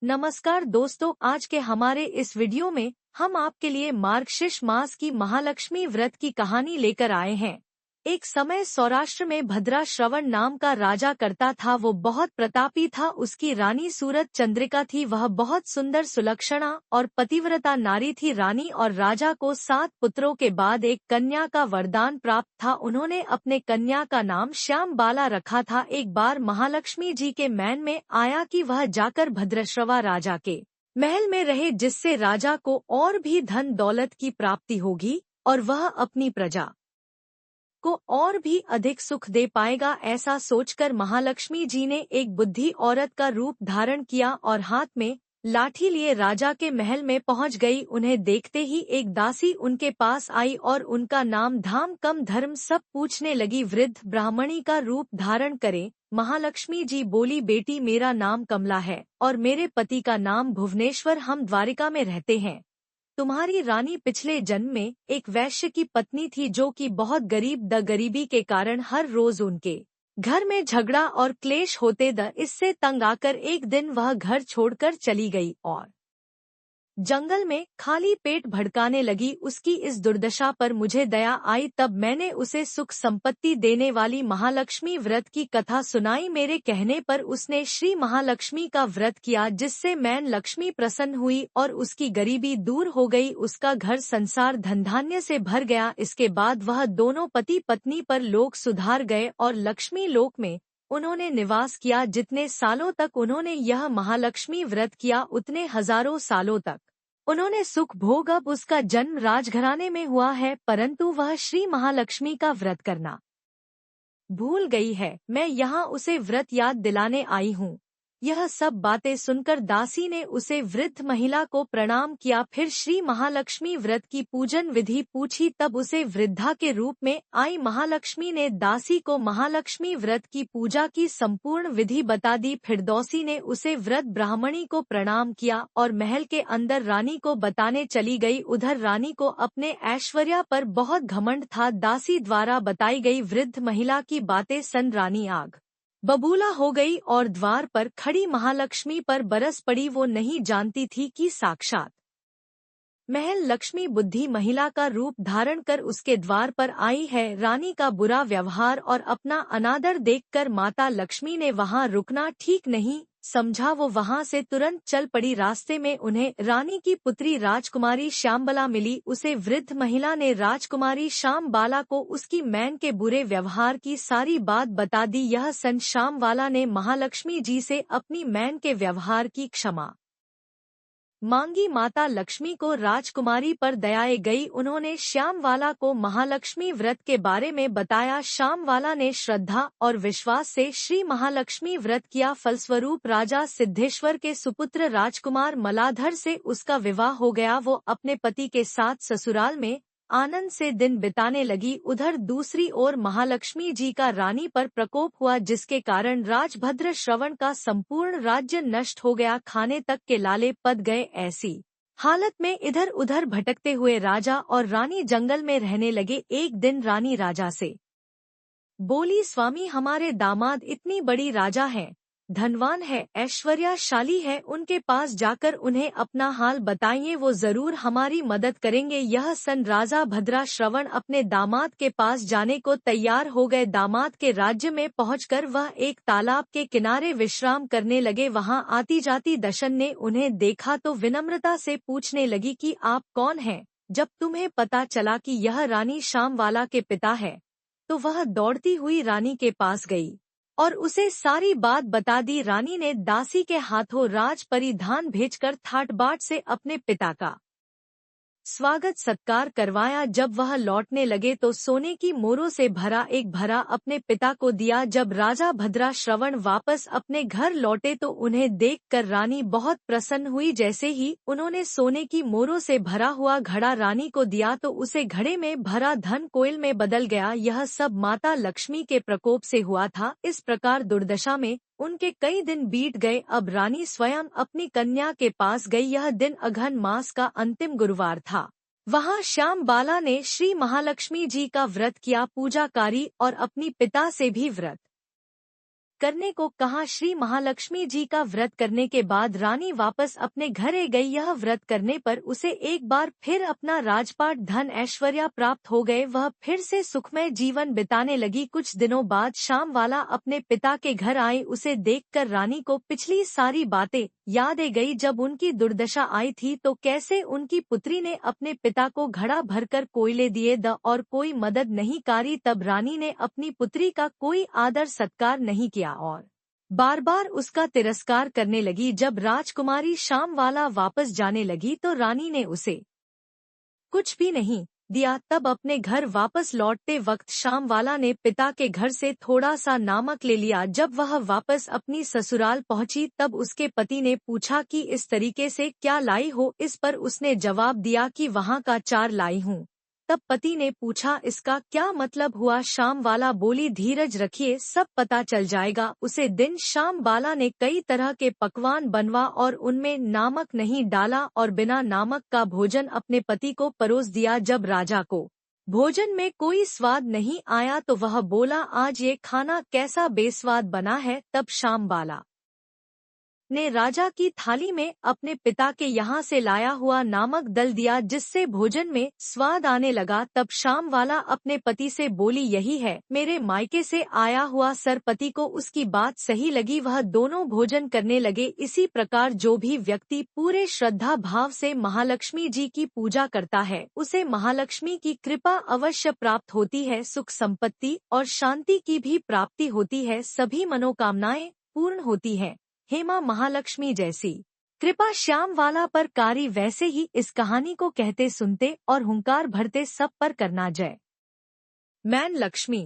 नमस्कार दोस्तों, आज के हमारे इस वीडियो में हम आपके लिए मार्गशीर्ष मास की महालक्ष्मी व्रत की कहानी लेकर आए हैं। एक समय सौराष्ट्र में भद्रा श्रवण नाम का राजा करता था। वो बहुत प्रतापी था। उसकी रानी सूरत चंद्रिका थी। वह बहुत सुंदर, सुलक्षणा और पतिव्रता नारी थी। रानी और राजा को 7 पुत्रों के बाद एक कन्या का वरदान प्राप्त था। उन्होंने अपने कन्या का नाम श्याम बाला रखा था। एक बार महालक्ष्मी जी के मन में आया कि वह जाकर भद्रश्रवा राजा के महल में रहे, जिससे राजा को और भी धन दौलत की प्राप्ति होगी और वह अपनी प्रजा को और भी अधिक सुख दे पाएगा। ऐसा सोचकर महालक्ष्मी जी ने एक बुद्धि औरत का रूप धारण किया और हाथ में लाठी लिए राजा के महल में पहुंच गई। उन्हें देखते ही एक दासी उनके पास आई और उनका नाम धाम कम धर्म सब पूछने लगी। वृद्ध ब्राह्मणी का रूप धारण करे महालक्ष्मी जी बोली, बेटी मेरा नाम कमला है और मेरे पति का नाम भुवनेश्वर। हम द्वारिका में रहते हैं। तुम्हारी रानी पिछले जन्म में एक वैश्य की पत्नी थी, जो कि बहुत गरीबी के कारण हर रोज उनके घर में झगड़ा और क्लेश होते इससे तंग आकर एक दिन वह घर छोड़कर चली गई और जंगल में खाली पेट भड़काने लगी। उसकी इस दुर्दशा पर मुझे दया आई। तब मैंने उसे सुख संपत्ति देने वाली महालक्ष्मी व्रत की कथा सुनाई। मेरे कहने पर उसने श्री महालक्ष्मी का व्रत किया, जिससे मैन लक्ष्मी प्रसन्न हुई और उसकी गरीबी दूर हो गई। उसका घर संसार धनधान्य से भर गया। इसके बाद वह दोनों पति पत्नी पर लोक सुधार गए और लक्ष्मी लोक में उन्होंने निवास किया। जितने सालों तक उन्होंने यह महालक्ष्मी व्रत किया, उतने हजारों सालों तक उन्होंने सुख भोग। अब उसका जन्म राजघराने में हुआ है, परंतु वह श्री महालक्ष्मी का व्रत करना भूल गई है। मैं यहाँ उसे व्रत याद दिलाने आई हूँ। यह सब बातें सुनकर दासी ने उसे वृद्ध महिला को प्रणाम किया। फिर श्री महालक्ष्मी व्रत की पूजन विधि पूछी। तब उसे वृद्धा के रूप में आई महालक्ष्मी ने दासी को महालक्ष्मी व्रत की पूजा की संपूर्ण विधि बता दी। फिर दासी ने उसे व्रत ब्राह्मणी को प्रणाम किया और महल के अंदर रानी को बताने चली गई। उधर रानी को अपने ऐश्वर्य पर बहुत घमंड था। दासी द्वारा बताई गई वृद्ध महिला की बातें सुन रानी आग बबूला हो गई और द्वार पर खड़ी महालक्ष्मी पर बरस पड़ी। वो नहीं जानती थी कि साक्षात महल लक्ष्मी बुद्धि महिला का रूप धारण कर उसके द्वार पर आई है। रानी का बुरा व्यवहार और अपना अनादर देखकर माता लक्ष्मी ने वहां रुकना ठीक नहीं समझा। वो वहां से तुरंत चल पड़ी। रास्ते में उन्हें रानी की पुत्री राजकुमारी श्यामबाला मिली। उसे वृद्ध महिला ने राजकुमारी श्यामबाला को उसकी मैन के बुरे व्यवहार की सारी बात बता दी। यह सन श्यामबाला ने महालक्ष्मी जी से अपनी मैन के व्यवहार की क्षमा मांगी। माता लक्ष्मी को राजकुमारी पर दयाए गई। उन्होंने श्यामवाला को महालक्ष्मी व्रत के बारे में बताया। श्यामवाला ने श्रद्धा और विश्वास से श्री महालक्ष्मी व्रत किया। फलस्वरूप राजा सिद्धेश्वर के सुपुत्र राजकुमार मलाधर से उसका विवाह हो गया। वो अपने पति के साथ ससुराल में आनंद से दिन बिताने लगी। उधर दूसरी ओर महालक्ष्मी जी का रानी पर प्रकोप हुआ, जिसके कारण राजभद्र श्रवण का संपूर्ण राज्य नष्ट हो गया। खाने तक के लाले पद गए। ऐसी हालत में इधर उधर भटकते हुए राजा और रानी जंगल में रहने लगे। एक दिन रानी राजा से बोली, स्वामी हमारे दामाद इतनी बड़ी राजा हैं, धनवान है, ऐश्वर्यशाली है, उनके पास जाकर उन्हें अपना हाल बताइए, वो जरूर हमारी मदद करेंगे। यह सन राजा भद्रा श्रवण अपने दामाद के पास जाने को तैयार हो गए। दामाद के राज्य में पहुंचकर वह एक तालाब के किनारे विश्राम करने लगे। वहां आती जाती दशन ने उन्हें देखा तो विनम्रता से पूछने लगी कि आप कौन हैं। जब तुम्हें पता चला कि यह रानी श्यामवाला के पिता है, तो वह दौड़ती हुई रानी के पास गई और उसे सारी बात बता दी। रानी ने दासी के हाथों राज परिधान भेजकर ठाट बाट से अपने पिता का स्वागत सत्कार करवाया। जब वह लौटने लगे तो सोने की मोरों से भरा एक भरा अपने पिता को दिया। जब राजा भद्रा श्रवण वापस अपने घर लौटे तो उन्हें देखकर रानी बहुत प्रसन्न हुई। जैसे ही उन्होंने सोने की मोरों से भरा हुआ घड़ा रानी को दिया तो उसे घड़े में भरा धन कोयल में बदल गया। यह सब माता लक्ष्मी के प्रकोप से हुआ था। इस प्रकार दुर्दशा में उनके कई दिन बीत गए। अब रानी स्वयं अपनी कन्या के पास गई। यह दिन अघन मास का अंतिम गुरुवार था। वहां श्यामबाला ने श्री महालक्ष्मी जी का व्रत किया, पूजा करी और अपनी पिता से भी व्रत करने को कहा। श्री महालक्ष्मी जी का व्रत करने के बाद रानी वापस अपने घरे गई। यह व्रत करने पर उसे एक बार फिर अपना राजपाट, धन, ऐश्वर्य प्राप्त हो गए। वह फिर से सुखमय जीवन बिताने लगी। कुछ दिनों बाद श्यामवाला अपने पिता के घर आई। उसे देखकर रानी को पिछली सारी बातें याद आ गई। जब उनकी दुर्दशा आई थी तो कैसे उनकी पुत्री ने अपने पिता को घड़ा भरकर कोयले दिए और कोई मदद नहीं करी। तब रानी ने अपनी पुत्री का कोई आदर सत्कार नहीं किया और बार बार उसका तिरस्कार करने लगी। जब राजकुमारी श्यामवाला वापस जाने लगी तो रानी ने उसे कुछ भी नहीं दिया। तब अपने घर वापस लौटते वक्त श्यामवाला ने पिता के घर से थोड़ा सा नमक ले लिया। जब वह वापस अपनी ससुराल पहुंची तब उसके पति ने पूछा कि इस तरीके से क्या लाई हो। इस पर उसने जवाब दिया कि वहाँ का चार लाई हूँ। तब पति ने पूछा इसका क्या मतलब हुआ। श्यामवाला बोली धीरज रखिए, सब पता चल जाएगा। उसे दिन श्यामवाला ने कई तरह के पकवान बनवा और उनमें नमक नहीं डाला और बिना नमक का भोजन अपने पति को परोस दिया। जब राजा को भोजन में कोई स्वाद नहीं आया तो वह बोला आज ये खाना कैसा बेस्वाद बना है। तब श्यामवाला ने राजा की थाली में अपने पिता के यहाँ से लाया हुआ नमक डाल दिया जिससे भोजन में स्वाद आने लगा। तब श्यामवाला अपने पति से बोली यही है मेरे मायके से आया हुआ सर। पति को उसकी बात सही लगी। वह दोनों भोजन करने लगे। इसी प्रकार जो भी व्यक्ति पूरे श्रद्धा भाव से महालक्ष्मी जी की पूजा करता है उसे महालक्ष्मी की कृपा अवश्य प्राप्त होती है। सुख, संपत्ति और शांति की भी प्राप्ति होती है। सभी मनोकामनाएं पूर्ण होती है। हे मां महालक्ष्मी जैसी कृपा श्यामवाला पर कारी वैसे ही इस कहानी को कहते सुनते और हुंकार भरते सब पर करना। जय मैन लक्ष्मी।